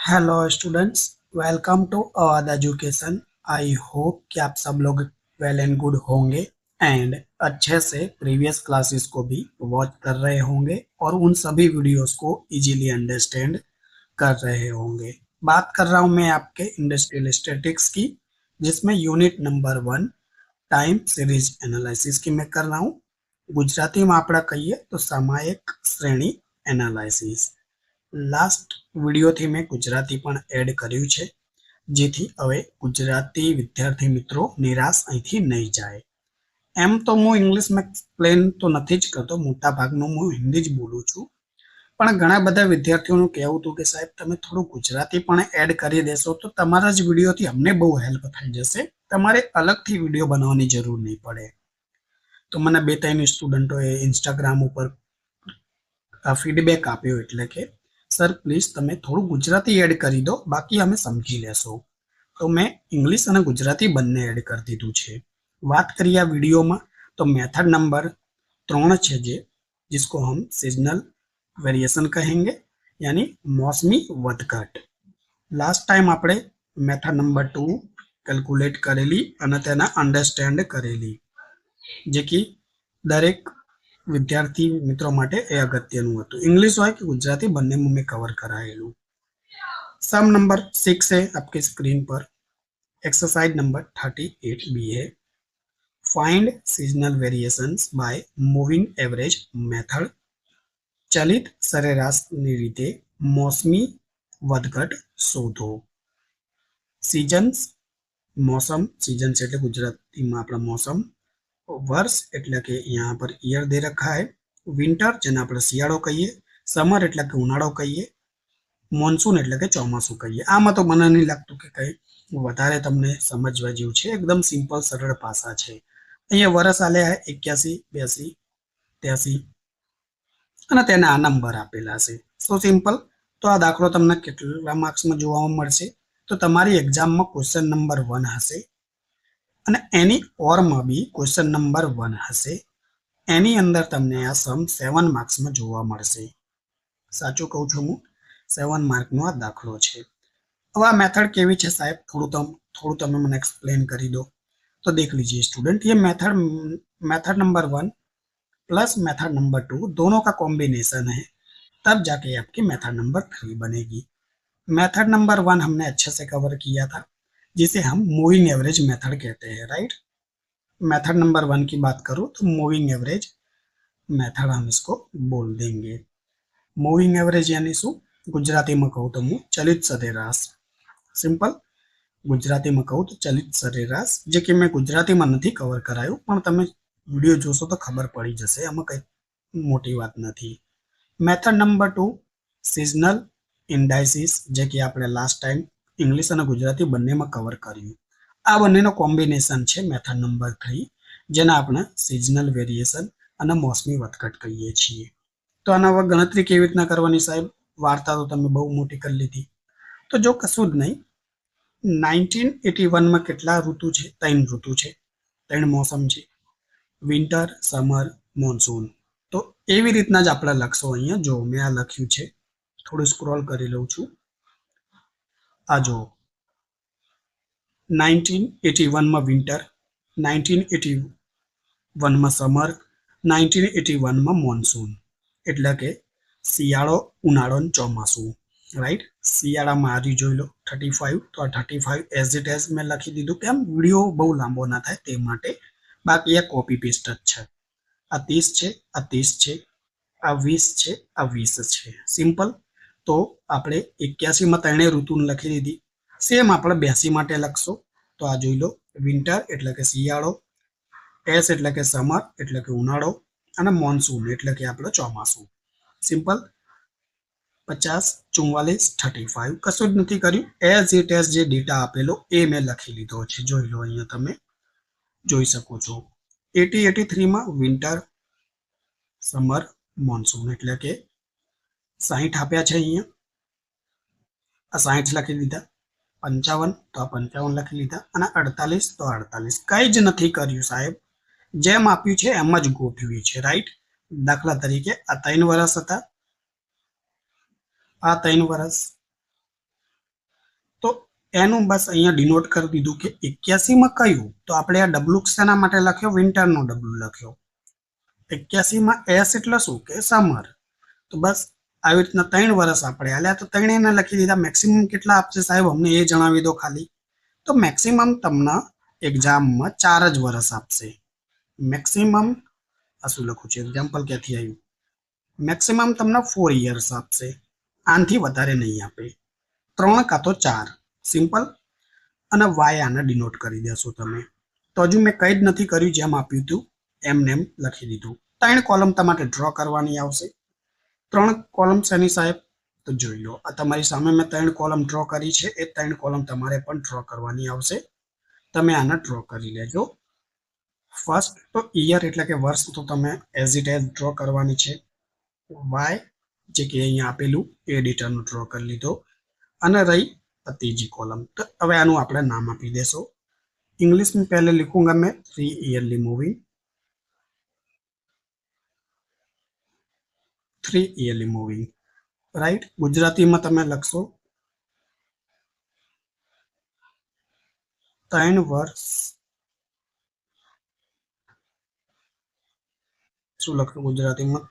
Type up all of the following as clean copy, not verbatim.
Hello students, welcome to Awadh education. I hope कि आप सब लोग वेल एंड गुड होंगे एंड अच्छे से प्रीवियस क्लासेस को भी वॉच कर रहे होंगे और उन सभी वीडियोस को इजीली अंडरस्टैंड कर रहे होंगे। बात कर रहा हूं मैं आपके इंडस्ट्रियल स्टैटिक्स की, जिसमें unit number 1 time series analysis की मैं कर रहा हूं। गुजराती में આપણે કહીએ તો સામાયિક શ્રેણી એનાલિસિસ। લાસ્ટ વિડીયોથી મેં ગુજરાતી પણ એડ કર્યું છે, જેથી હવે ગુજરાતી વિદ્યાર્થી મિત્રો નિરાશ અહીંથી નહીં જાય। એમ તો હું ઇંગ્લિશમાં એક્સપ્લેન તો નથી જ કરતો, મોટા ભાગનું હું હિન્દી જ બોલું છું, પણ ઘણા બધા વિદ્યાર્થીઓનું કહેવું હતું કે સાહેબ તમે થોડું ગુજરાતી પણ એડ કરી દેશો તો તમારા જ વિડીયોથી અમને બહુ હેલ્પ થઈ જશે, તમારે અલગથી વિડીયો બનાવવાની જરૂર નહીં પડે। તો મને 2-3 સ્ટુડન્ટોએ ઇન્સ્ટાગ્રામ ઉપર ફીડબેક આપ્યો, એટલે કે સર પ્લીઝ તમે થોડું ગુજરાતી એડ કરી દો, બાકી અમે સમજી લેશું। તો મેં ઇંગ્લિશ અને ગુજરાતી બંને એડ કરી દીધું છે। વાત કરીએ આ વિડીયોમાં તો મેથડ નંબર 3 છે, जिसको हम सीजनल वेरिएशन कहेंगे, यानी मौसमी વધઘટ। लास्ट टाइम આપણે મેથડ નંબર 2 કેલ્ક્યુલેટ કરેલી અને તેના અંડરસ્ટેન્ડ કરેલી, જે કે દરેક विद्यार्थी मित्रों माटे ए अगत्यनुं हतुं। इंग्लिश होय कि गुजराती बंने में कवर करायेलुं। सम नंबर 6 है आपकी स्क्रीन पर। एक्सरसाइज नंबर 38 बी है, find seasonal variations by moving average method. चलित सरेराशनी रीते मौसमी વધઘટ शोधो। सीजन्स मौसम, सीजन्स एटले गुजरातीमां आपणे मौसम, वर्ष एटले के यहाँ पर ईयर दे रखा है, विंटर जेने आपणे शियाळो कहीए, समर एटले के उनाळो कहीए, मोन्सून एटले के ચોમાસું कहीए। आमां तो મને नहीं लागतुं के कई વધારે તમને સમજવા જેવું છે, एकदम सिंपल सरळ भाषा છે। અહીંયા વર્ષ આલ્યા है 81, 82, 83 અને તેના આ નંબર આપેલા છે। સો સિમ્પલ। તો આ દાખલો તમને કેટલા માર્ક્સમાં જોવા મળશે? તો તમારી એક્ઝામમાં ક્વેશ્ચન નંબર 1 હશે અને એની ઓરમાં બી ક્વેશ્ચન નંબર 1 હશે। એની અંદર તમને આ સમ 7 માર્ક્સમાં જોવા મળશે। સાચું કહું છું હું, 7 માર્કનો આ દાખલો છે। હવે આ મેથડ કેવી છે સાહેબ, થોડું તમે મને एक्सप्लेन કરી દો। तो देख लीजिए स्टूडेंट, ये method number 1 plus method number 2 दोनों का कॉम्बिनेशन है, तब जाके आपकी मेथड नंबर 3 बनेगी। मेथड नंबर 1 हमने अच्छे से कवर किया था, जिसे हम मूविंग एवरेज मेथड कहते हैं, राइट। मेथड नंबर 1 की बात करूं तो मूविंग एवरेज मेथड हम इसको बोल देंगे। मूविंग एवरेज यानी शू? गुजराती में कहूँ तो हूँ चलित सरेराश। सिंपल। गुजराती में कहूँ तो चलित सरेराश, जे कि मैं गुजराती में नहीं कवर करायु, पण तमे विडियो जोशो तो खबर पड़ी जशे, आमां कई मोटी बात नहीं। मेथड नंबर 2 सीजनल इंडाइसिस, जे कि आपणे लास्ट टाइम इंग्लिश और गुजराती बंने में कवर कर्युं। आ बंनेनो कॉम्बिनेशन छे मेथड नंबर 3, जेने आपणे सीजनल वेरिएशन अने मौसमी વધઘટ कहीए छीए। तो आना गणतरी केवी रीतना करवानी साहेब? वार्ता तो तमे बहु मोटी कर लीधी। तो जो कशुं ज नहीं, 1981 में કેટલા ઋતુ છે? 3 ઋતુ છે, 3 મોસમ છે, વિન્ટર, સમર, મોન્સૂન। તો એવી રીતના જ આપણે લખશો। અહીંયા જો મેં આ લખ્યું છે, થોડું સ્ક્રોલ કરી લઉં છું। આ જો 1981 માં વિન્ટર, 1981 માં સમર, 1981 માં મોન્સૂન, એટલે કે શિયાળો, ઉનાળો અને ચોમાસું, राइट। शियाड़ा में आरी जोई लो 35, तो 35 एज इट एज में लखी दीधुं, केम वीडियो बहु लांबो ना थाय ते माटे। बाकी आ कॉपी पेस्ट ज छे। आ 30 छे, आ 30 छे, आ 20 छे, आ 20 छे। सिंपल। तो आपणे 81 में त्रणेय ऋतुने लखी दीधी। सेम आपणे 82 माटे लखशो। तो आ जोई लो, विंटर एटले के शियाळो, एस एटले के समर एटले के उनाळो अने मोन्सून एटले के आपणे ચોમાસું। सिंपल। 50, 44, 35 कशुं ज नथी कर्युं, एज इट एज जे डेटा आपेलो ए मैं लखी लीधो छे। जोई लो, अहींया तमे जोई शको छो। 80, 83 में विंटर, समर, मोन्सून एटले के 60 आप्या छे अहींया, आ 60 लखी दीधा। 55 तो आ 55 लखी लीधा अने 48 तो 48। कई ज नथी कर्युं साहेब, जेम आप्युं छे एम ज गोठव्युं छे, राइट। दाखला तरीके आ 3 वर्ष हता, आ 3 वर्ष, એનું બસ અહીંયા ડિનોટ કરી દીધું કે 81માં કયું, તો આપણે આ ડબલું શેના માટે લખ્યો, વિન્ટરનો ડબલું લખ્યો. 81માં એસ એટલે શું કે સમર. તો બસ આવી રીતના 3 વર્ષ આપણે આલ્યા, તો 3 એને લખી દીધા. મેક્સિમમ કેટલા આપશે સાહેબ અમને એ જણાવી દો ખાલી. તો મેક્સિમમ તમને એક્ઝામમાં 4 જ વર્ષ આપશે. મેક્સિમમ આ શું લખું છું, એક્ઝામ્પલ ક્યાંથી આવ્યું, મેક્સિમમ તમને 4 યર્સ આપશે, આનાથી વધારે નહીં આપે. 3 કાં તો 4, સિમ્પલ. અને વાય આને ડિનોટ કરી દેશો તમે. તો હજુ મેં કંઈ જ નથી કર્યું, જેમ આપ્યું હતું એમને એમ લખી દીધું. 3 કોલમ તમારે ડ્રો કરવાની આવશે. 3 કોલમ શેની સાહેબ, તો જોઈ લો આ તમારી સામે મેં 3 કોલમ ડ્રો કરી છે. એ 3 કોલમ તમારે પણ ડ્રો કરવાની આવશે. તમે આને ડ્રો કરી લેજો. ફર્સ્ટ તો યર એટલે કે વર્ષ, તો તમે એઝ ઇટ એઝ ડ્રો કરવાની છે. વાય જે કે અહીંયા આપેલું એ ડેટાનો ડ્રો કરી લીધો. અને રહી ત્રીજી કોલમ, તો હવે આનું આપણે નામ આપી દેશો. इंग्लिश में पहले लिखूंगा मैं 3 yearly moving, 3 yearly moving, right. Gujarati में તમે લખશો 3 વર્ષ. શું લખો ગુજરાતીમાં,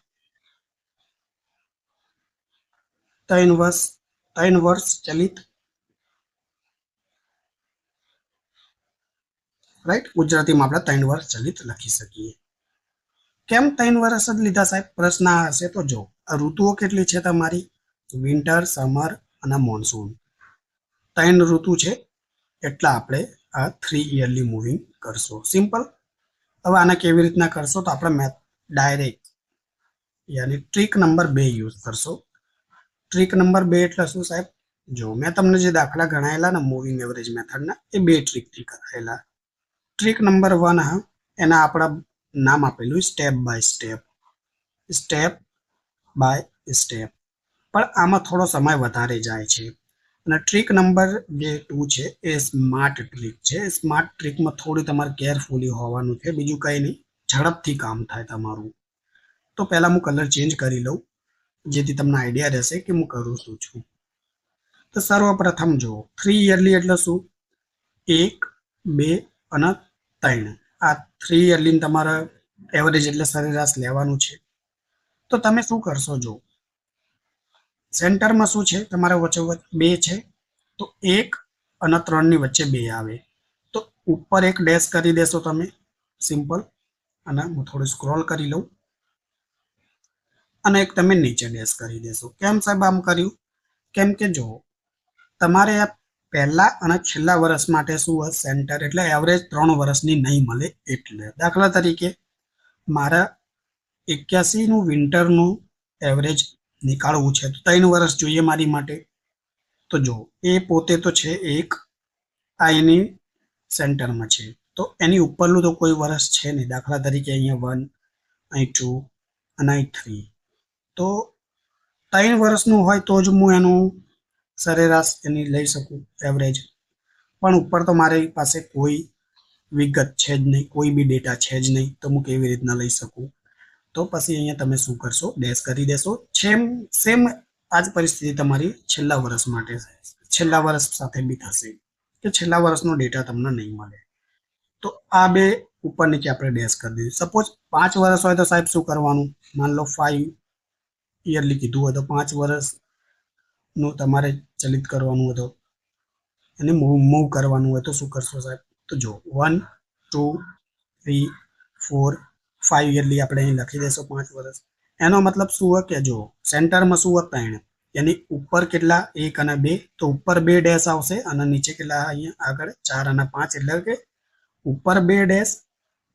3 વર્ષ ચલિત, રાइट. ગુજરાતીમાં આપણે 3 વર્ષ ચલિત લખી શકીએ. કેમ 3 વર્ષ જ લીધા સાહેબ, પ્રશ્ન હશે તો જો આ ઋતુઓ કેટલી છે તમારી, વિન્ટર, સમર અને મોન્સૂન. 3 ઋતુ છે એટલે આપણે આ 3 ઈયરલી મૂવિંગ કરશો. સિમ્પલ. હવે આને કેવી રીતના કરશો, તો આપણે મેથ ડાયરેક્ટ યાની ટ્રીક નંબર 2 યુઝ કરશો. ટ્રીક નંબર 2 એટલે શું સાહેબ, જો મેં તમને જે દાખલા ગણાયેલા ને મૂવિંગ એવરેજ મેથડના, એ 2 ટ્રીકથી કરાયેલા. ટ્રીક નંબર 1 હા, એના આપણા નામ આપેલું step by step, step by step. પણ આમાં થોડો સમય વધારે જાય છે. અને ટ્રીક નંબર જે 2 છે એ સ્માર્ટ ટ્રીક છે. સ્માર્ટ ટ્રીકમાં થોડી તમારે કેરફુલી હોવાનું છે, બીજું કંઈ નહીં, ઝડપથી કામ થાય તમારું. તો પહેલાં હું કલર ચેન્જ કરી લઉં, જેથી તમને આઈડિયા રહેશે કે હું કરું શું છું. તો સર્વપ્રથમ જુઓ 3 ઈયરલી એટલે શું, 1, 2 અને 3. આ 3 ઈયરલી તમારે એવરેજ એટલે સરેરાશ લેવાનું છે. તો તમે શું કરશો, જો સેન્ટરમાં શું છે તમારા વચ્ચોવચ્ચ 2 છે, તો 1 અને 3 ની વચ્ચે 2 આવે, તો ઉપર એક ડેશ કરી દેશો તમે, સિમ્પલ. અને હું થોડું સ્ક્રોલ કરી લઉં, અને એક તમે નીચે ડેશ કરી દેશો. કેમ સાહેબ આમ કર્યું, કેમ કે જો તમારે આ પહેલા અને છેલ્લા વર્ષ માટે શું હોય, સેન્ટર એટલે એવરેજ 3 વર્ષની નહીં મળે. એટલે દાખલા તરીકે મારા 81નું વિન્ટરનું એવરેજ નીકાળવું છે, તો 3 વર્ષ જોઈએ મારી માટે. તો જો એ પોતે તો છે 1, આ એની સેન્ટરમાં છે, તો એની ઉપરનું તો કોઈ વર્ષ છે નહીં. દાખલા તરીકે અહીંયા 1, અહીં 2 અને અહીં 3. તો 3 વર્ષનું હોય તો જ હું એનું સરેરાશ એની લઈ શકું એવરેજ. પણ ઉપર તો મારી પાસે કોઈ વિગત છે જ નહીં, કોઈ બી ડેટા છે જ નહીં, તો હું કેવી રીતના લઈ શકું. તો પછી અહીંયા તમે શું કરશો, ડેશ કરી દેશો. સેમ આ જ પરિસ્થિતિ તમારી છેલ્લા વર્ષ માટે, છેલ્લા વર્ષ સાથે બી થશે કે છેલ્લા વર્ષનો ડેટા તમને નહીં મળે. તો આ 2 ઉપર નીચે આપણે ડેશ કરી દીધું. સપોઝ 5 વર્ષ હોય તો સાહેબ શું કરવાનું, માન લો 5 ઈયરલી કીધું હોય તો 5 વર્ષનું તમારે ચલિત કરવાનું હોય, તો એને મૂવ કરવાનું હોય તો શું કરશો સાહેબ, તો જો 1, 2, 3, 4, 5 ઈયરલી આપણે અહીં લખી દેશો 5 વર્ષ. એનો મતલબ શું હોય કે જો સેન્ટરમાં શું હોય 3, એની ઉપર કેટલા 1 અને 2, તો ઉપર 2 ડેશ આવશે અને નીચે કેટલા અહીંયા આગળ 4 અને 5, એટલે કે ઉપર 2 ડેશ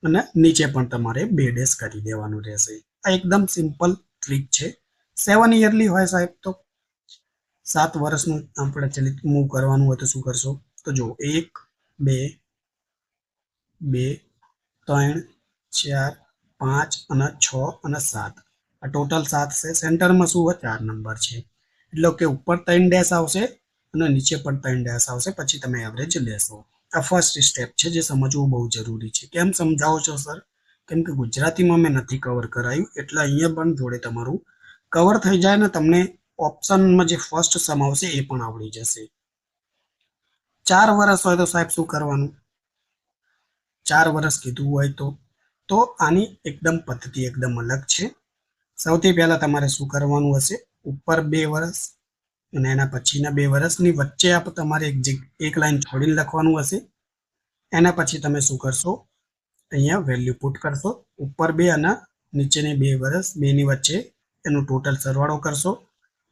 અને નીચે પણ તમારે 2 ડેશ કરી દેવાનું રહેશે. આ એકદમ સિમ્પલ ટ્રીક છે. 7 ઈયરલી હોય સાહેબ તો 7 વર્ષનું આપણે ચલિત મૂવ કરવાનું હોય તો શું કરશો, તો જો 1, 2, 2, 3, 4, 5 અને 6 અને 7, આ ટોટલ 7 છે. સેન્ટરમાં શું હોય 4 નંબર છે, એટલે કે ઉપર 3 ડેશ આવશે અને નીચે પણ 3 ડેશ આવશે, પછી તમે એવરેજ લેશો. આ ફર્સ્ટ સ્ટેપ છે, જે સમજવું બહુ જરૂરી છે. કેમ સમજાવો છો સર, કેમ કે ગુજરાતીમાં મેં નથી કવર કરાયું, એટલે અહીંયા પણ જોડે તમારું કવર થઈ જાય ને તમને ઓપ્શનમાં જે ફર્સ્ટ સમ આવશે એ પણ આવડી જશે. 4 વર્ષ હોય તો સાહેબ શું કરવાનું? 4 વર્ષ કીધું હોય તો આની એકદમ પદ્ધતિ એકદમ અલગ છે. સૌથી પહેલા તમારે શું કરવાનું હશે? ઉપર 2 વર્ષ અને એના પછીના 2 વર્ષની વચ્ચે તમારે એક લાઈન છોડીને લખવાનું હશે. એના પછી તમે શું કરશો? અહીંયા વેલ્યુ પુટ કરશો. ઉપર 2 અને નીચેની 2 વર્ષ, બેની વચ્ચે એનું ટોટલ સરવાળો કરશો.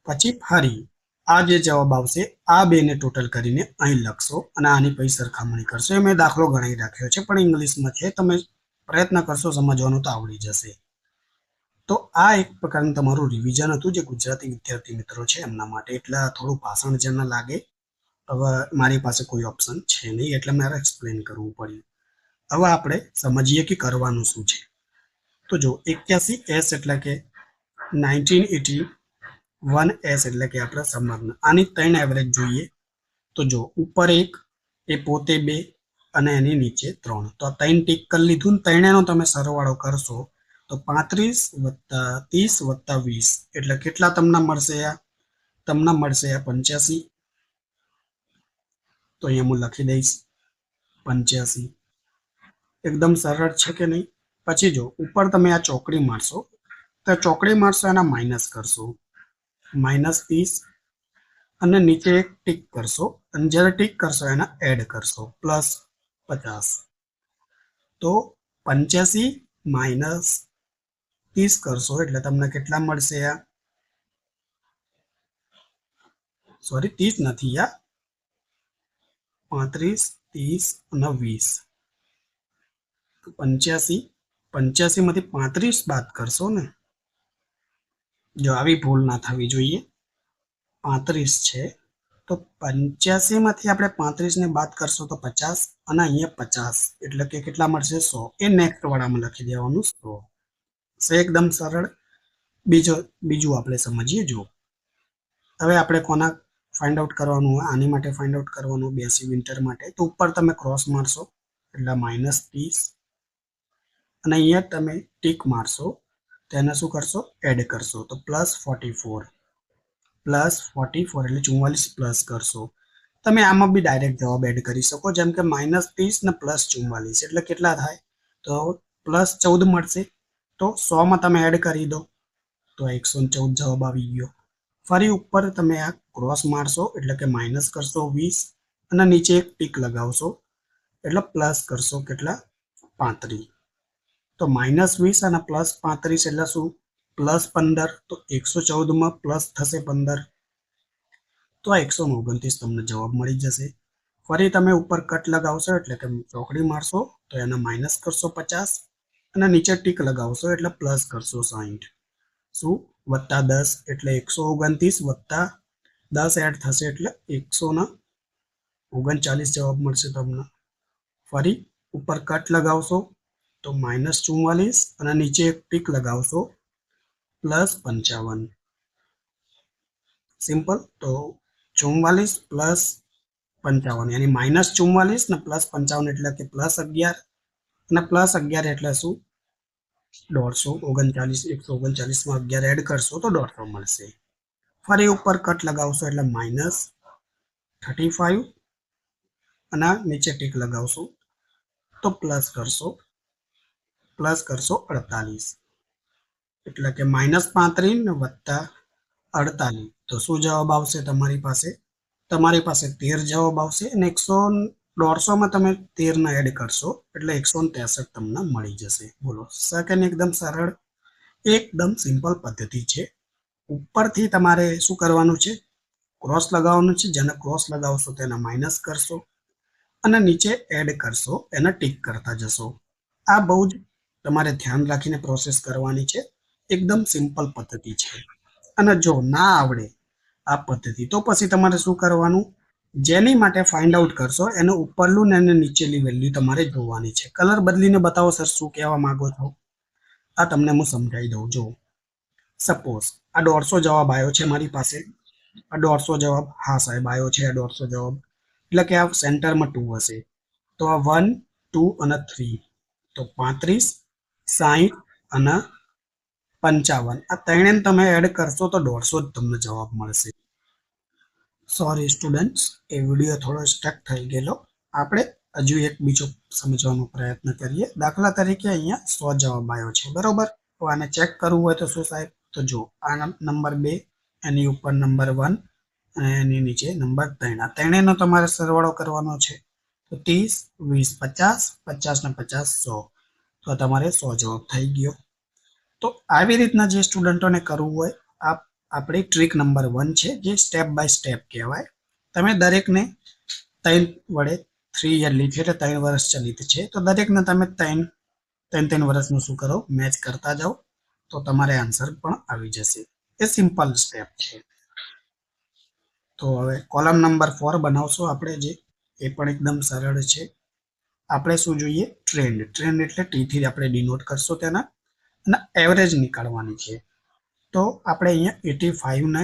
પછી ફરી આ જે જવાબ આવશે આ બેને ટોટલ કરીને અહીં લખશો અને આની પછી સરખામણી કરશો. એ મેં દાખલો ગણાવી રાખ્યો છે પણ ઇંગ્લિશમાં છે. તમે પ્રયત્ન કરશો સમજવાનું તો આવડી જશે. તો આ એક પ્રકારનું તમારું રિવિઝન હતું જે ગુજરાતી વિદ્યાર્થી મિત્રો છે એમના માટે. એટલે થોડું ભાષણ જેમ લાગે. હવે મારી પાસે કોઈ ઓપ્શન છે નહીં એટલે મારે એક્સપ્લેન કરવું પડ્યું. હવે આપણે સમજીએ કે કરવાનું શું છે. તો જો 81S એટલે કે 1981S એટલે કે આપણે સમગ્ર. આની 3 એવરેજ જોઈએ. તો જો ઉપર 1, એ પોતે 2 અને એની નીચે 3. તો આ 3 ટીક કરી લીધું ને 3 નો તમે સરવાળો કરશો તો 35 વત્તા 30 વત્તા 20 એટલે કેટલા તમને મળશે? તમને મળશે 85. તો અહીંયા હું લખી દઈશ 85. એકદમ સરળ છે કે નહીં? પછી જો ઉપર તમે આ ચોકડી મારશો તો ચોકડી મારશો એના માઇનસ કરશો, -30 અને નીચે એક ટીક કરશો અને જ્યારે ટીક કરશો એના એડ કરશો +50. તો 85 માઇનસ 30 કરશો એટલે તમને કેટલા મળશે? સોરી 30 નથી, 35, 30 અને 20. 85 માંથી 35 બાદ કરશો ને, જો આવી ભૂલ ના થવી જોઈએ. 35 છે તો 85 માંથી આપણે 35 ને બાદ કરશો તો 50 અને અહીંયા 50 એટલે કે કેટલા મળશે? 100. એ નેક્સ્ટ વાળામાં લખી દેવાનું 100. એકદમ સરળ. બીજું આપણે સમજીએ. જો હવે આપણે કોના ફાઇન્ડ આઉટ કરવાનું? આની માટે ફાઇન્ડ આઉટ કરવાનું, બેસિક વિન્ટર માટે. તો ઉપર તમે ક્રોસ મારશો એટલે -30 અને અહીંયા તમે ટીક મારશો તેને શું કરશો? એડ કરશો તો +44 એટલે 44 પ્લસ કરશો. તમે આમાં બી ડાયરેક્ટ જવાબ એડ કરી શકો, જેમ કે -30 ને +44 એટલે કેટલા થાય? તો +14 મળશે. તો 100 માં તમે એડ કરી દો તો 114 જવાબ આવી ગયો. ફરી ઉપર તમે આ ક્રોસ મારશો એટલે કે માઇનસ કરશો 20 અને નીચે એક ટીક લગાવશો એટલે પ્લસ કરશો કેટલા? 35. તો -20 અને +35 એટલે શું? +15. તો 114 માં પ્લસ થશે 15 તો આ 129 તમને જવાબ મળી જશે. ફરી તમે ઉપર કટ લગાવશો એટલે કે ચોકડી મારશો તો એને માઇનસ કરશો 50 અને નીચે ટીક લગાવશો એટલે પ્લસ કરશો 60. શું? +10 એટલે 129 વત્તા 10 એડ થશે એટલે 139 જવાબ મળશે તમને. ફરી ઉપર કટ લગાવશો તો -44 અને નીચે એક ટીક લગાવશો +55. સિમ્પલ. તો 44 પ્લસ 55 યાની -44 ને +55 એટલે કે +11 અને +11 એટલે શું? 139. 139 માં 11 એડ કરશો તો 150 મળશે. ફરી ઉપર કટ લગાવશો એટલે -35 અને નીચે ટીક લગાવશો તો પ્લસ કરશો 48 એટલે કે -35 ને વત્તા 48. તો શું જવાબ આવશે તમારી પાસે? તમારી પાસે 13 જવાબ આવશે અને 150 માં તમે 13 ને એડ કરશો એટલે 163 તમને મળી જશે. બોલો, સેકન્ડ એકદમ સરળ, એકદમ સિમ્પલ પદ્ધતિ છે. ઉપરથી તમારે શું કરવાનું છે? ક્રોસ લગાવવાનું છે. જેને ક્રોસ લગાવશો તેને માઇનસ કરશો અને નીચે એડ કરશો, એને ટીક કરતા જશો. આ બહુ જ તમારે ધ્યાન રાખીને પ્રોસેસ કરવાની છે. એકદમ સિમ્પલ પદ્ધતિ છે. અને જો ના આવડે આ પદ્ધતિ તો પછી તમારે શું કરવાનું? જેની માટે ફાઇન્ડ આઉટ કરશો એને ઉપરલું ને એને નીચેલી વેલ્યુ તમારે જોવાની છે. કલર બદલીને બતાવો સર, શું કહેવા માંગો છો? આ તમને હું સમજાવી દઉં. જો સપોઝ આ 150 જવાબ આવ્યો છે મારી પાસે. આ 150 જવાબ, હા સાહેબ આવ્યો છે આ 150 જવાબ. એટલે કે આ સેન્ટરમાં 2 હશે. તો આ 1, 2 અને 3. તો 35, 60 અને 55 આ ત્રણેયને તમે એડ કરશો તો 150 જ તમને જવાબ મળશે. સોરી સ્ટુડન્ટ્સ, એ વિડીયો થોડો સ્ટક થઈ ગયેલો. આપણે હજુ એક બીજો સમજવાનો પ્રયત્ન કરીએ. દાખલા તરીકે અહીંયા 100 જવાબ આવ્યો છે, બરોબર. તો આને ચેક કરવું હોય તો શું સાહેબ? તો જો આ નંબર 2, એની ઉપર નંબર 1 અને એની નીચે નંબર 3. આ ત્રણેયનો તમારે સરવાળો કરવાનો છે. તો 30, 20, 50, 50 ને 50 100. તો તમારે 100 જવાબ થઈ ગયો. તો આવી રીતના જે સ્ટુડન્ટોને કરવું હોય, આપણી ટ્રીક નંબર 1 છે, જે સ્ટેપ બાય સ્ટેપ કહેવાય. તમે દરેકને 3 વડે 3 યરલી છે એટલે 3 વર્ષ ચલિત છે, તો દરેકને તમે 3 વર્ષનું શું કરો? મેચ કરતા જાઓ, તો તમારે આન્સર પણ આવી જશે. એ સિમ્પલ સ્ટેપ છે. તો હવે કોલમ નંબર 4 બનાવશો આપણે, જે એ પણ એકદમ સરળ છે. આપણે શું જોઈએ? ટ્રેન્ડ. ટ્રેન્ડ એટલે ટી થી આપણે ડિનોટ કરશો તેના, અને એવરેજ નીકાળવાની છે. તો આપણે અહીંયા 85 ને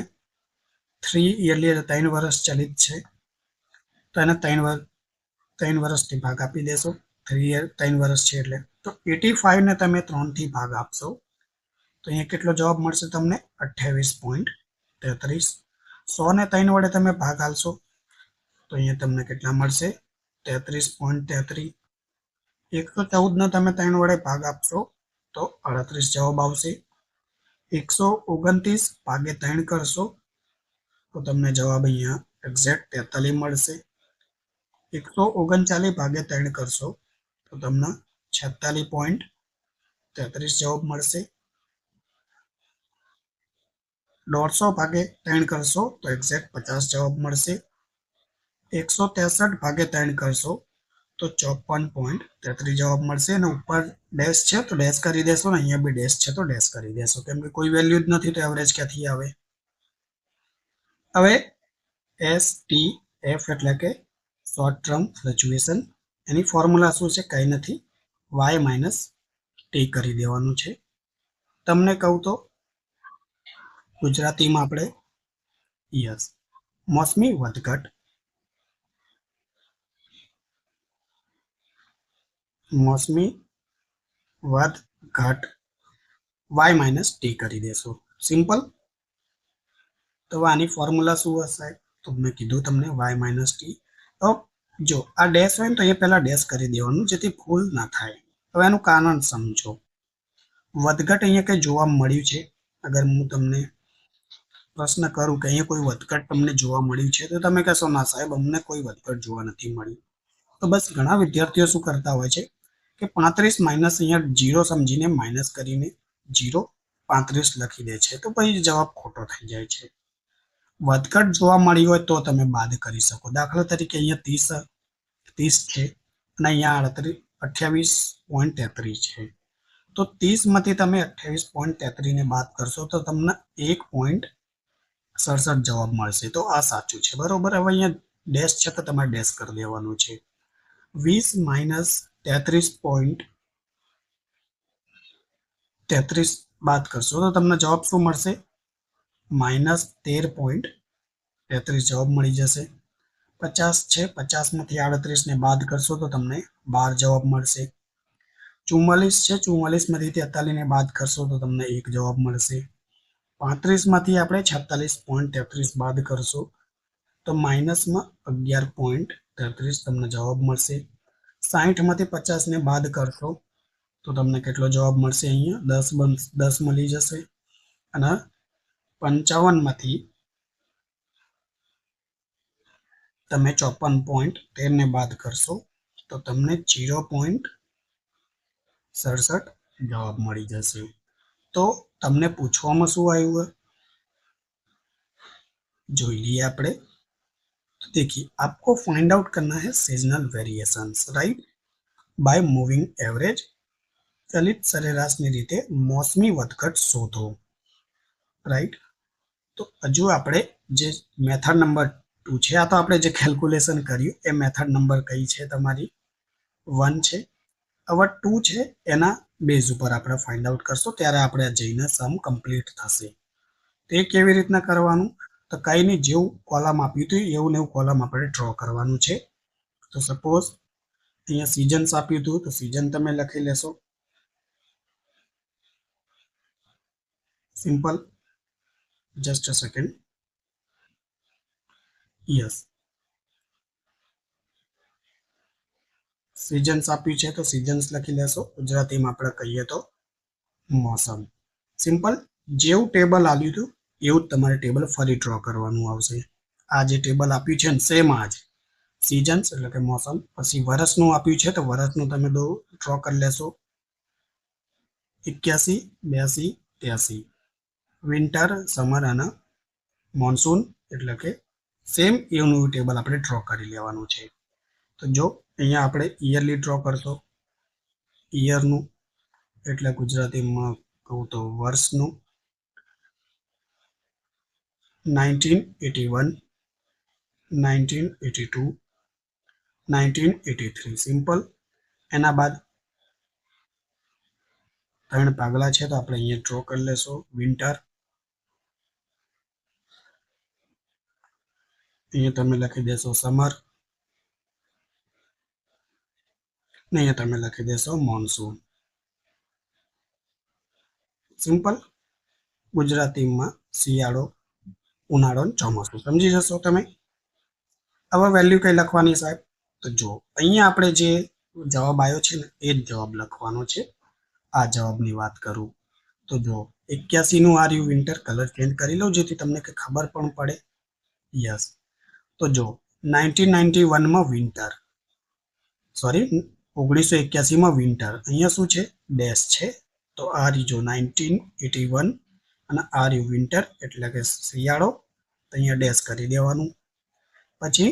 3 યરલી 3 વર્ષ ચલિત છે, તો એને 3 વર્ષથી ભાગ આપી દેશો. 3 વર્ષ છે એટલે તો 85 ને તમે 3 થી ભાગ આપશો, તો અહીંયા કેટલો જવાબ મળશે તમને? 28.33. 100 ને 3 વડે તમે ભાગ આલશો, તો અહીંયા તમને કેટલા મળશે? 33.33. 114 ને તમે 3 વડે ભાગ આપશો, તો 38 જવાબ આવશે. 129 ભાગે 3 કરશો, તો તમને જવાબ અહીંયા એક્ઝેક્ટ 43 મળશે. 139 ભાગે 3 કરશો, તો તમને 46.33 જવાબ મળશે. 150 ભાગે 3 કરશો, તો એક્ઝેક્ટ 50 જવાબ મળશે. 163 ભાગે 3 કરશો, તો 54.33 જવાબ મળશે. અને ઉપર ડેશ છે તો ડેશ કરી દેશો, ને અહીંયા બી ડેશ છે તો ડેશ કરી દેશો, કેમ કે કોઈ વેલ્યુ જ નથી તો એવરેજ ક્યાંથી આવે? હવે STF એટલે કે શોર્ટ ટર્મ ફ્લક્ચ્યુએશન, એની ફોર્મ્યુલા શું છે? કંઈ નથી, y માઇનસ ટી કરી દેવાનું છે. તમને કહું તો ગુજરાતીમાં આપણે યસ, મોસમી વધઘટ, મોસમી વધઘટ y માઇનસ ટી કરી દેશો. સિમ્પલ. તો આની ફોર્મ્યુલા શું હશે? તો મેં કીધું તમને y માઇનસ ટી. તો જો આ ડેશ હોય ને તો એ પહેલા ડેશ કરી દેવાનું, જેથી ભૂલ ના થાય. હવે એનું કારણ સમજો. વધઘટ અહીંયા કંઈ જોવા મળ્યું છે? અગર હું તમને પ્રશ્ન કરું કે અહીંયા કોઈ વધઘટ તમને જોવા મળ્યું છે, તો તમે કહેશો ના સાહેબ, અમને કોઈ વધઘટ જોવા નથી મળ્યું. તો બસ ઘણા વિદ્યાર્થીઓ શું કરતા હોય છે કે 35 માઇનસ અહીંયા 0 સમજીને માઇનસ કરીને 0 35 લખી દે છે, તો પછી જવાબ ખોટો થઈ જાય છે. વધઘટ જોવા મળી હોય તો તમે બાદ કરી શકો. દાખલા તરીકે અહીંયા 30 છે અને અહીંયા 28.33 છે, તો 30 માંથી તમે 28.33 ને બાદ કરશો તો તમને 1.67 જવાબ મળશે. તો આ સાચું છે, બરોબર. હવે અહીંયા ડેશ છે તો તમારે ડેશ કરી દેવાનું છે. 20 માઇનસ 33.33 બાદ કરશો તો તમને જવાબ શું મળશે? -13.33 જવાબ મળી જશે. 50 છે, 50 માંથી 38 ને બાદ કરશો તો તમને 12 જવાબ મળશે. 44 છે, 44 માંથી 43 ને બાદ કરશો તો તમને 1 જવાબ મળશે. 35 માંથી આપણે 46.33 બાદ કરશો તો માઇનસમાં 11.33 તમને જવાબ મળશે. 60 માંથી 50 ને બાદ કરશો તો તમને કેટલો જવાબ મળશે? અહીંયા 10 મળી જશે. અને 55 માંથી તમે 54.13 ને બાદ કરશો તો તમને 0.67 જવાબ મળી જશે. તો તમને પૂછવામાં શું આવ્યું? જોઈ लिए આપણે. तो देखिए, आपको फाइंड आउट करना है seasonal variations, right, by moving average. ચલિત સરેરાશની રીતે મોસમી વધઘટ શોધો, રાઈટ. તો હજુ આપણે જે મેથડ નંબર 2 છે, આ તો આપણે જે કેલ્ક્યુલેશન કર્યું એ મેથડ નંબર કઈ છે? તમારી 1 છે. હવે 2 છે એના બેઝ ઉપર આપણે ફાઇન્ડ આઉટ કરશું, ત્યારે આપણે જઈને સમ કમ્પ્લીટ થશે. તે કેવી રીતના કરવાનું? તો કંઈ નહીં, જેવું કોલમ આપ્યું હતું એવું ને એવું કોલમ આપણે ડ્રો કરવાનું છે. તો સપોઝ અહીંયા સિઝન્સ આપ્યું હતું, તો સિઝન તમે લખી લેશો. Simple. Just a second. Yes, seasons આપ્યું છે તો સિઝન્સ લખી લેશો. ગુજરાતીમાં આપણે કહીએ તો મોસમ. સિમ્પલ. જેવું ટેબલ આપ્યું હતું એવું જ તમારે ટેબલ ફરી ડ્રો કરવાનું આવશે. આ જે ટેબલ આપ્યું છે ને સેમ આ જ સિઝન્સ એટલે કે મોસમ. પછી વર્ષનું આપ્યું છે તો વર્ષનું તમે ડ્રો કરી લેશો. 81, 82, 83. વિન્ટર, સમર અને મોન્સૂન એટલે કે સેમ એવું ટેબલ આપણે ડ્રો કરી લેવાનું છે. તો જો અહીંયા આપણે યરલી ડ્રો કરશો. યરનું એટલે ગુજરાતીમાં કહું તો વર્ષનું. 1981, 1982, 1983. સિમ્પલ. એના બાદ 3 પાગલા છે તો આપણે અહીંયા ડ્રો કરી લેશો. વિન્ટર. અહીંયા તમે લખી દેશો સમર. ને અહીંયા તમે લખી દેશો મોન્સૂન. સિમ્પલ. ગુજરાતીમાં શિયાળો, ઉનાળો અને ચોમાસું. સમજી જશો તમે. હવે વેલ્યુ કઈ લખવાની સાહેબ? તો જો અહીંયા આપણે જે જવાબ આવ્યો છે ને એ જ જવાબ લખવાનો છે. આ જવાબની વાત કરું તો જો 81 નું આ રહ્યું વિન્ટર. કલર ચેન્જ કરી લો જેથી તમને કંઈ ખબર પણ પડે. યસ. તો જો 1991માં વિન્ટર, સોરી 1981માં વિન્ટર. અહીંયા શું છે? ડેશ છે. તો આ રહ્યું જો 1981 અને આ રહ્યું વિન્ટર એટલે કે શિયાળો. તો અહીંયા ડેશ કરી દેવાનું. પછી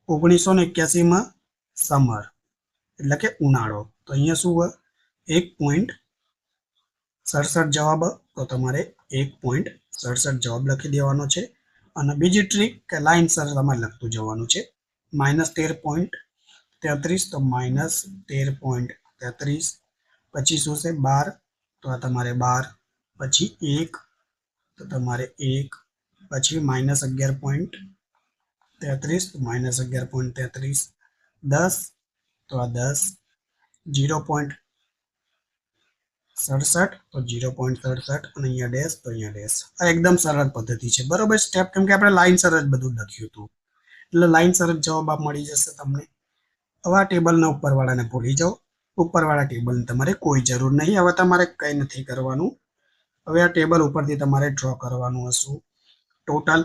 1981માં સમર એટલે કે ઉનાળો. તો અહીંયા શું હોય? 1.67 જવાબ. તો તમારે 1.67 જવાબ લખી દેવાનો છે. અને બીજી ટ્રીક કે લાઇનસર તમારે લખતું જવાનું છે. -13.33 તો -13.33. પછી શું છે? 12 તો આ તમારે 12. પછી 1 તો તમારે 1. પછી -11.33 તો -11.33. 10 તો આ 10. 0.67 તો 0.67 અને અહીંયા ડેશ તો અહીંયા ડેશ. આ એકદમ સરળ પદ્ધતિ છે. બરોબર સ્ટેપ, કેમ કે આપણે લાઈન સર જ બધું લખ્યું હતું એટલે લાઈન સર જ જવાબ મળી જશે તમને. હવે આ ટેબલના ઉપરવાળાને ભૂલી જાઓ. ઉપરવાળા ટેબલની તમારે કોઈ જરૂર નહીં. હવે તમારે કંઈ નથી કરવાનું. હવે આ ટેબલ ઉપરથી તમારે ડ્રો કરવાનું હશે ટોટલ.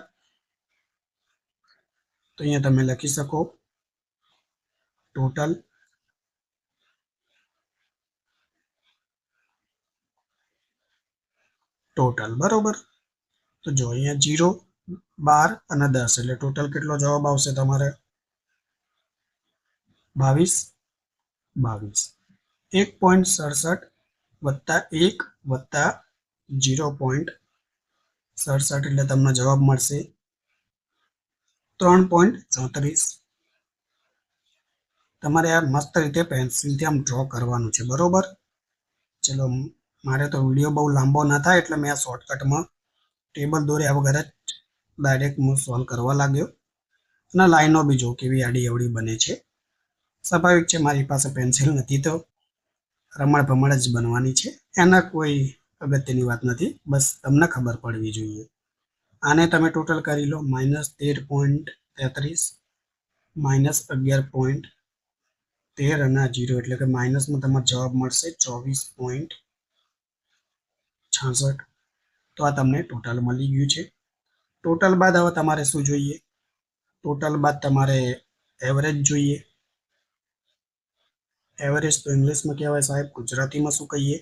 તો અહીંયા તમે લખી શકો ટોટલ. ટોટલ બરોબર. તો જો અહીંયા 0, 12 અને 10 એટલે ટોટલ કેટલો જવાબ આવશે તમારે? 22. 1.67 વત્તા 1 વત્તા 0.67 એટલે તમને જવાબ મળશે 3.34. તમારે આ મસ્ત રીતે પેન્સિલથી આમ ડ્રો કરવાનું છે. બરોબર. ચલો, મારે તો વિડીયો બહુ લાંબો ના થાય એટલે મેં આ શોર્ટકટમાં ટેબલ દોર્યા વગર જ ડાયરેક્ટ હું સોલ્વ કરવા લાગ્યો. અને લાઈનો બી જો કેવી આડી અવળી બને છે. સ્વાભાવિક છે, મારી પાસે પેન્સિલ નથી તો રમણ ભમણ જ બનવાની છે. એના કોઈ અગત્યની વાત નથી, બસ તમને ખબર પડવી જોઈએ. આને તમે ટોટલ કરી લો. -13.33 -11.13 અને 0 એટલે કે માઇનસમાં તમારો જવાબ મળશે 24.66. તો આ તમને ટોટલ મળી ગયું છે. ટોટલ બાદ હવે તમારે શું જોઈએ? ટોટલ બાદ તમારે એવરેજ જોઈએ. એવરેજ તો ઇંગ્લિશમાં કહેવાય સાહેબ, ગુજરાતીમાં શું કહીએ?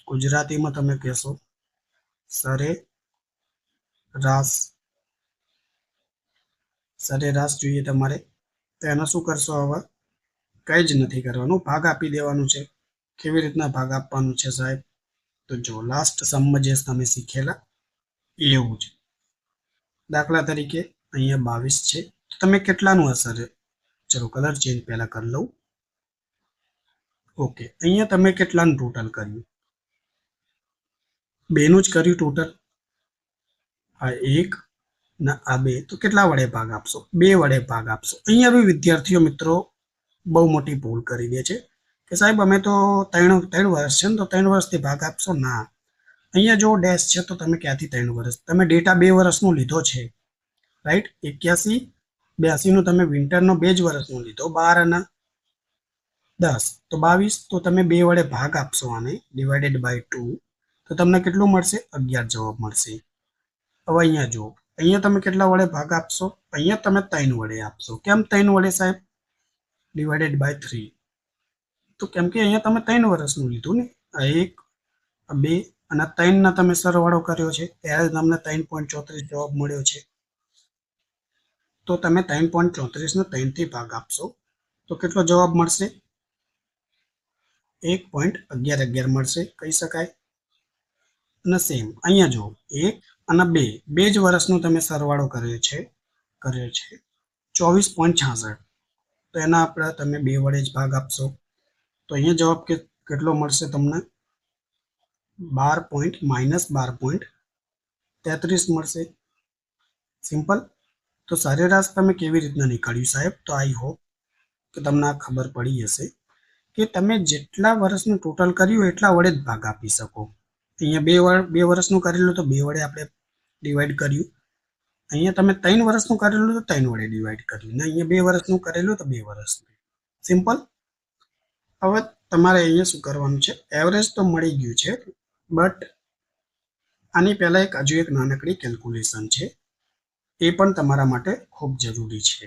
ગુજરાતીમાં તમે કહેશો સરેરાશ. સરેરાશ જોઈએ તમારે. તો એનો શું કરશો? હવે કંઈ જ નથી કરવાનું, ભાગ આપી દેવાનું છે. કેવી રીતના ભાગ આપવાનું છે સાહેબ? તો જો લાસ્ટ સમમાં જે તમે શીખેલા એવું જ. દાખલા તરીકે અહીંયા 22 છે તો તમે કેટલાનું હશે? ચલો કલર ચેન્જ પહેલા કરી લઉં. ઓકે, અહીંયા તમે કેટલાનું ટોટલ કર્યું? 2નું જ કર્યું ટોટલ. આ 1 ને આ 2 તો કેટલા વડે ભાગ આપશો? 2 વડે ભાગ આપશો. અહીંયા બી વિદ્યાર્થીઓ મિત્રો બહુ મોટી ભૂલ કરી દે છે કે સાહેબ અમે તો 3 વર્ષ છે ને તો 3 વર્ષથી ભાગ આપશો. ના, અહીંયા જો ડેશ છે તો તમે ક્યાંથી 3 વર્ષ? તમે ડેટા 2 વર્ષનો લીધો છે રાઈટ. 81 82 નો તમે વિન્ટરનો 2 જ વર્ષનો લીધો, 12 અને 10 તો 22. તો તમે 2 વડે ભાગ આપશો આને ડિવાઇડેડ બાય 2, તો તમને કેટલું મળશે? 11 જવાબ મળશે. હવે અહીંયા જુઓ, અહીંયા તમે કેટલા વડે ભાગ આપશો? અહીંયા તમે 3 વડે આપશો. કેમ 3 વડે સાહેબ? Divided by 3. તો કેમ કે અહીંયા તમે 3 વર્ષનું લીધું ને, આ 1 આ 2 અને 3 ના તમે સરવાળો કર્યો છે ત્યારે તમને 3.34 જવાબ મળ્યો છે. તો તમે 3.34 ને 3 થી ભાગ આપશો તો કેટલો જવાબ મળશે? 1.1111 મળશે, કહી શકાય. અને સેમ અહીંયા જુઓ, 1 અને 2 જ વર્ષનું તમે સરવાળો કર્યો છે 24.66. તો એના આપણે તમે 2 વડે જ ભાગ આપશો તો અહીંયા જવાબ કેટલો મળશે તમને? 12.33 મળશે. સિમ્પલ. તો સરેરાશ તમે કેવી રીતના નીકાળ્યું સાહેબ? તો આઈ હોપ કે તમને આ ખબર પડી હશે કે તમે જેટલા વર્ષનું ટોટલ કર્યું એટલા વડે જ ભાગ આપી શકો. અહીંયા 2 વર્ષનું કરેલું તો 2 વડે આપણે ડિવાઈડ કર્યું. અહીંયા તમે 3 વર્ષનું કરેલું તો 3 વડે ડિવાઈડ કર્યું ને અહીંયા 2 વર્ષનું કરેલું તો 2 વર્ષનું. સિમ્પલ. હવે તમારે અહીંયા શું કરવાનું છે? એવરેજ તો મળી ગયું છે, બટ આની પહેલા હજુ એક નાનકડી કેલ્ક્યુલેશન છે, એ પણ તમારા માટે ખૂબ જરૂરી છે.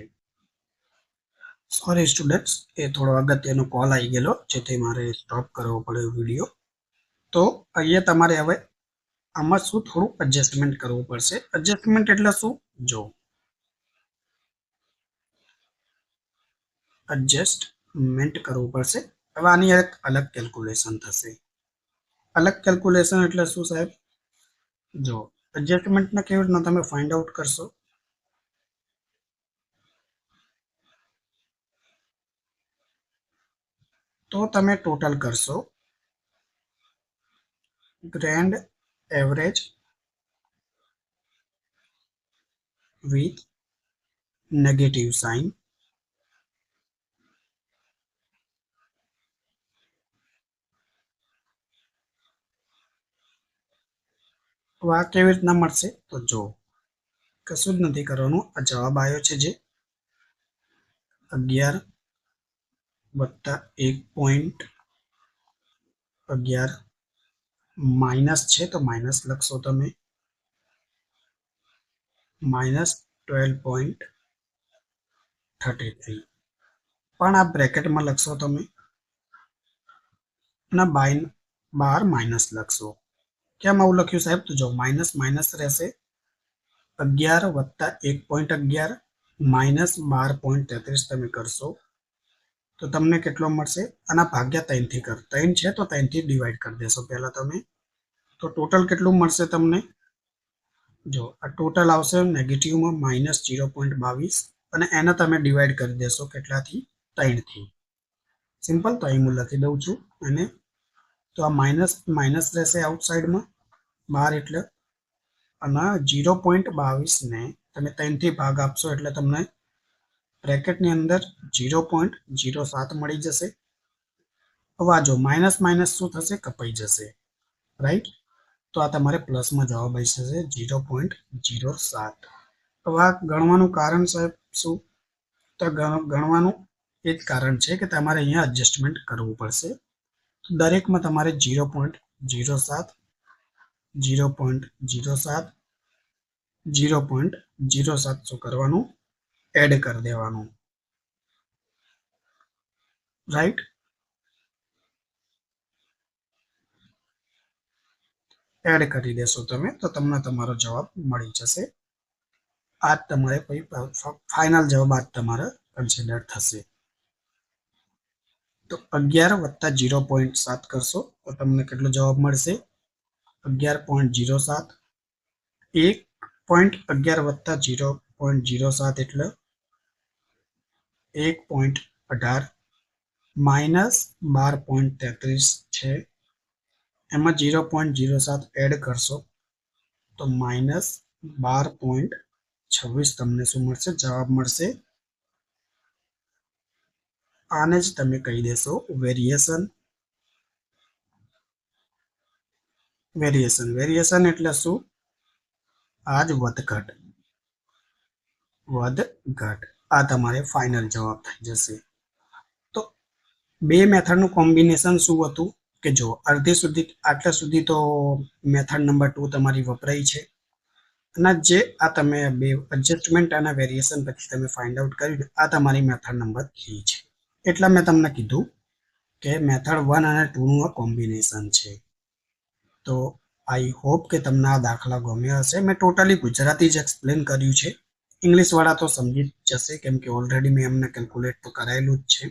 સોરી સ્ટુડન્ટ્સ, એ થોડો અગત્યનો કોલ આવી ગયેલો જેથી મારે સ્ટોપ કરવો પડ્યો વિડીયો. તો અહીંયા તમારે હવે આમાં શું થોડું એડજસ્ટમેન્ટ કરવું પડશે. એડજસ્ટમેન્ટ એટલે શું? જો એડજસ્ટમેન્ટ કરવું પડશે. હવે આની એક અલગ કેલ્ક્યુલેશન થશે. અલગ કેલ્ક્યુલેશન એટલે શું સાહેબ? જો એડજસ્ટમેન્ટને કેવી રીતના તમે ફાઇન્ડ આઉટ કરશો? તો તમે ટોટલ કરશો grand average with negative sign. તો આ કેવી રીતના મળશે? તો જો કશું જ નથી કરવાનું, આ જવાબ આવ્યો છે જે 11 વત્તા 1.11 માઇનસ છે તો માઇનસ લખશો તમે, -12.33 પણ આ બ્રેકેટમાં લખશો તમે અને બહાર માઇનસ લખશો. કેમ આવું લખ્યું સાહેબ? તો જો માઇનસ માઇનસ રહેશે, 11 વત્તા 1.11 માઇનસ 12.33 તમે કરશો તો તમને કેટલો મળશે? આના ભાગ્યા 3 થી કર, 3 છે તો 3 થી ડિવાઈડ કરી દેશો પહેલા તમે, તો ટોટલ કેટલું મળશે તમને? જો આ ટોટલ આવશે નેગેટિવમાં -0.22 અને એને તમે ડિવાઈડ કરી દેશો કેટલાથી? 3 થી. સિમ્પલ. તો અહીં હું લખી દઉં છું અને તો આ માઇનસ માઇનસ રહેશે આઉટસાઇડમાં બહાર, એટલે અને 0.22 ને તમે 3 થી ભાગ આપશો એટલે તમને બ્રેકેટની અંદર 0.07 મળી જશે. હવે આ જો માઇનસ માઇનસ શું થશે? કપાઈ જશે, રાઈટ. તો આ તમારે પ્લસમાં જવાબ આવી જશે 0.07. હવે આ ગણવાનું કારણ સાહેબ શું? તો ગણવાનું એ જ કારણ છે કે તમારે અહીંયા એડજસ્ટમેન્ટ કરવું પડશે. દરેકમાં તમારે 0.07 0.07 0.07 શું કરવાનું? એડ કરી દેવાનું, રાઈટ. એડ કરી દેશો તમે તો તમને તમારો જવાબ મળી જશે. આ તમારે ફાઇનલ જવાબ આ તમારે કન્સિડર થશે. તો 11 વત્તા 0.7 કરશો તો તમને કેટલો જવાબ મળશે? 11.07. 1.11 વત્તા 0.07 એટલે 1.18 માઇનસ 12.33 છે, એમાં 0.07 એડ કરશો તો -12.26 તમને શું મળશે? જવાબ મળશે. આને જ તમે કહી દેશો વેરિએશન. વેરિએશન એટલે શું? આ જ વધઘટ. વધઘટ આ તમારે ફાઇનલ જવાબ થઈ જશે. તો બે મેથડનું કોમ્બિનેશન શું હતું કે જો અડધી સુધી આટલા સુધી તો મેથડ નંબર 2 તમારી વપરાઈ છે અને જે આ તમે બે એડજસ્ટમેન્ટ અને વેરિએશન પછી તમે ફાઇન્ડ આઉટ કર્યું આ તમારી મેથડ નંબર 3 છે. એટલા મેં તમને કીધું કે મેથડ 1 અને 2 નું કોમ્બિનેશન છે. તો આઈ હોપ કે તમને આ દાખલા ગમ્યા હશે. મેં ટોટલી ગુજરાતી જ એક્સપ્લેન કર્યું છે. ઇંગ્લિશ વાળા તો સમજી જશે કેમ કે ઓલરેડી મેં એમને કેલ્ક્યુલેટ તો કરાયેલું જ છે.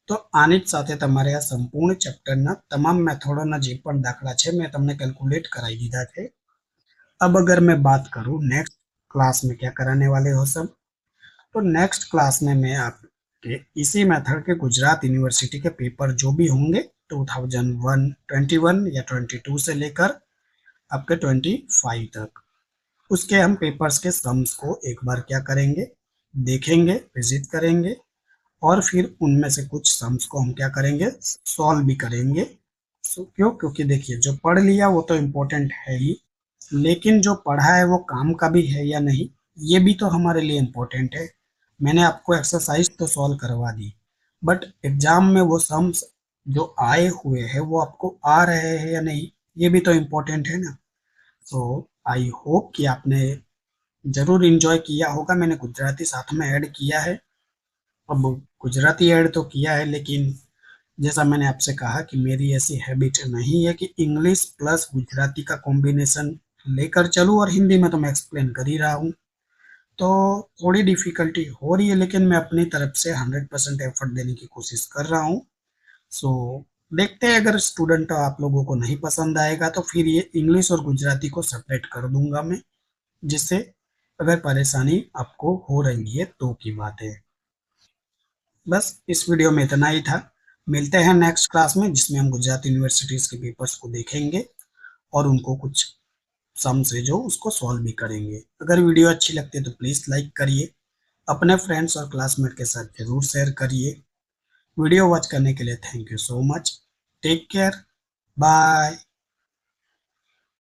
તો આની જ સાથે તમારે આ સંપૂર્ણ ચેપ્ટરના તમામ મેથડોના જે પણ દાખલા છે મેં તમને कैलकुलेट कराई દીધા છે. अब अगर मैं बात करूं नेक्स्ट क्लास में क्या कराने वाले हो सब, तो नेक्स्ट क्लास में मैं आपके इसी मेथड के गुजरात यूनिवर्सिटी के पेपर जो भी होंगे 2021 या 22 से लेकर आपके 25 तक, उसके हम पेपर्स के सम्स को एक बार क्या करेंगे, देखेंगे, विजिट करेंगे और फिर उनमें से कुछ सम्स को हम क्या करेंगे, सॉल्व भी करेंगे. क्यों? क्योंकि देखिए जो पढ़ लिया वो तो इम्पोर्टेंट है ही, लेकिन जो पढ़ा है वो काम का भी है या नहीं ये भी तो हमारे लिए इम्पोर्टेंट है. मैंने आपको एक्सरसाइज तो सॉल्व करवा दी बट एग्जाम में वो सम्स जो आए हुए हैं वो आपको आ रहे हैं या नहीं ये भी तो इम्पोर्टेंट है ना. सो आई होप कि आपने जरूर इंजॉय किया होगा. मैंने गुजराती साथ में ऐड किया है. अब गुजराती ऐड तो किया है लेकिन जैसा मैंने आपसे कहा कि मेरी ऐसी हैबिट नहीं है कि इंग्लिश प्लस गुजराती का कॉम्बिनेशन लेकर चलूँ और हिंदी में तो मैं एक्सप्लेन कर ही रहा हूँ. तो थोड़ी डिफिकल्टी हो रही है लेकिन मैं अपनी तरफ से 100% एफर्ट देने की कोशिश कर रहा हूँ. सो देखते हैं अगर स्टूडेंट आप लोगों को नहीं पसंद आएगा तो फिर ये इंग्लिश और गुजराती को सेपरेट कर दूंगा मैं, जिससे अगर परेशानी आपको हो रही है तो की बात है. बस इस वीडियो में इतना ही था. मिलते हैं नेक्स्ट क्लास में जिसमें हम गुजरात यूनिवर्सिटीज के पेपर्स को देखेंगे और उनको कुछ सम से जो उसको सॉल्व भी करेंगे. अगर वीडियो अच्छी लगती है तो प्लीज़ लाइक करिए, अपने फ्रेंड्स और क्लासमेट के साथ जरूर शेयर करिए. वीडियो वॉच करने के लिए thank you so much. Take care. Bye.